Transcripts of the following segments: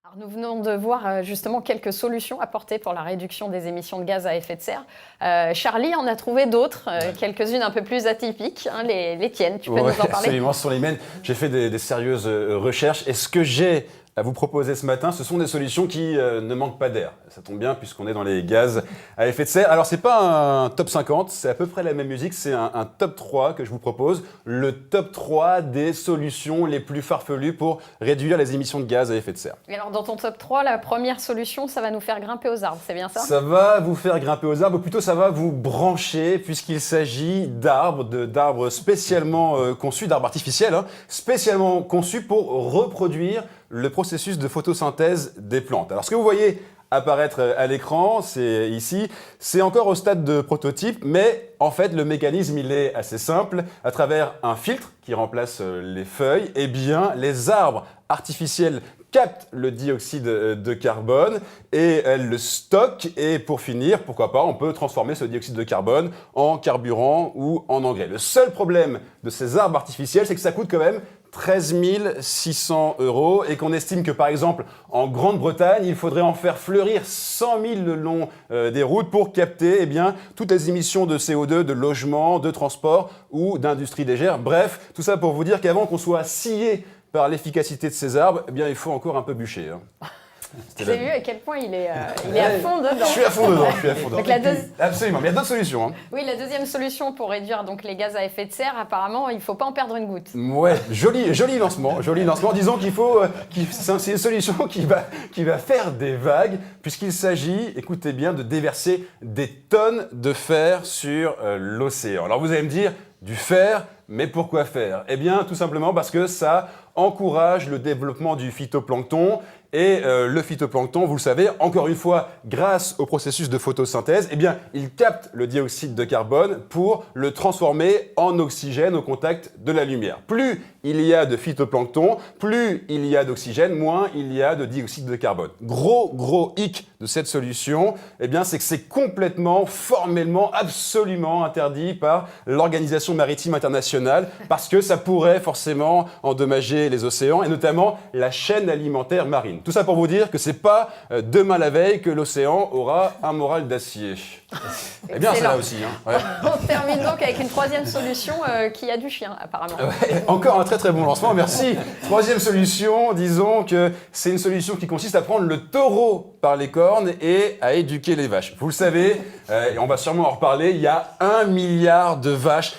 Alors, nous venons de voir justement quelques solutions apportées pour la réduction des émissions de gaz à effet de serre. Charlie en a trouvé d'autres, quelques-unes un peu plus atypiques, hein, les tiennes. Tu peux nous en parler? Absolument, ce sont les miennes. J'ai fait des sérieuses recherches et ce que j'ai à vous proposer ce matin, ce sont des solutions qui ne manquent pas d'air. Ça tombe bien puisqu'on est dans les gaz à effet de serre. Alors c'est pas un top 50, c'est à peu près la même musique, c'est un top 3 que je vous propose. Le top 3 des solutions les plus farfelues pour réduire les émissions de gaz à effet de serre. Et alors dans ton top 3, la première solution, ça va nous faire grimper aux arbres, c'est bien ça? Ça va vous faire grimper aux arbres, ou plutôt ça va vous brancher puisqu'il s'agit d'arbres spécialement conçus, d'arbres artificiels, hein, spécialement conçus pour reproduire le processus de photosynthèse des plantes. Alors ce que vous voyez apparaître à l'écran, c'est ici, c'est encore au stade de prototype, mais en fait le mécanisme il est assez simple. À travers un filtre qui remplace les feuilles, eh bien les arbres artificiels captent le dioxyde de carbone et elles le stockent, et pour finir, pourquoi pas, on peut transformer ce dioxyde de carbone en carburant ou en engrais. Le seul problème de ces arbres artificiels, c'est que ça coûte quand même 13 600 € et qu'on estime que par exemple en Grande-Bretagne, il faudrait en faire fleurir 100 000 le long des routes pour capter toutes les émissions de CO2 de logement, de transport ou d'industrie légère. Bref, tout ça pour vous dire qu'avant qu'on soit scié par l'efficacité de ces arbres, il faut encore un peu bûcher. Vous avez vu à quel point il est à fond dedans. Je suis à fond dedans, Donc, Absolument, mais il y a d'autres solutions. Oui, la deuxième solution pour réduire donc, les gaz à effet de serre, apparemment, il ne faut pas en perdre une goutte. Ouais, joli lancement. Disons c'est une solution qui va faire des vagues, puisqu'il s'agit, écoutez bien, de déverser des tonnes de fer sur l'océan. Alors vous allez me dire, du fer, mais pourquoi faire? Eh bien, tout simplement parce que ça encourage le développement du phytoplancton. Et le phytoplancton, vous le savez, encore une fois, grâce au processus de photosynthèse, il capte le dioxyde de carbone pour le transformer en oxygène au contact de la lumière. Plus il y a de phytoplancton, plus il y a d'oxygène, moins il y a de dioxyde de carbone. Gros hic de cette solution, c'est que c'est complètement, formellement, absolument interdit par l'Organisation maritime internationale, parce que ça pourrait forcément endommager les océans et notamment la chaîne alimentaire marine. Tout ça pour vous dire que c'est pas demain la veille que l'océan aura un moral d'acier. Eh bien, c'est là aussi. Hein. Ouais. On termine donc avec une troisième solution qui a du chien, apparemment. Ouais, encore un très bon lancement, merci. Troisième solution, disons que c'est une solution qui consiste à prendre le taureau par les cornes et à éduquer les vaches. Vous le savez, et on va sûrement en reparler, il y a 1 milliard de vaches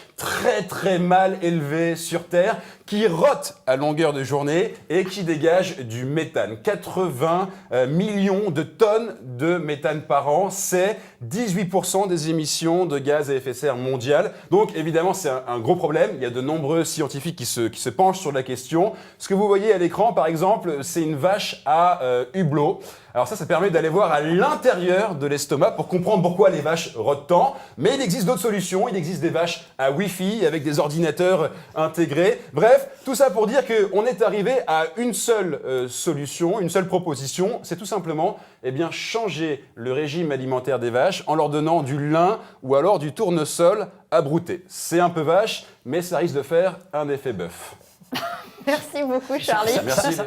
très mal élevées sur Terre qui rotent à longueur de journée et qui dégagent du méthane. 80 millions de tonnes de méthane par an, c'est 18% des émissions de gaz à effet de serre mondiales. Donc évidemment, c'est un gros problème. Il y a de nombreux scientifiques qui se penchent sur la question. Ce que vous voyez à l'écran, par exemple, c'est une vache à hublot. Alors ça permet d'aller voir à l'intérieur de l'estomac pour comprendre pourquoi les vaches rotent tant. Mais il existe d'autres solutions. Il existe des vaches à Wi-Fi avec des ordinateurs intégrés. Bref, tout ça pour dire qu'on est arrivé à une seule solution, une seule proposition. C'est tout simplement changer le régime alimentaire des vaches en leur donnant du lin ou alors du tournesol à brouter. C'est un peu vache, mais ça risque de faire un effet bœuf. Merci beaucoup, Charlie. Merci.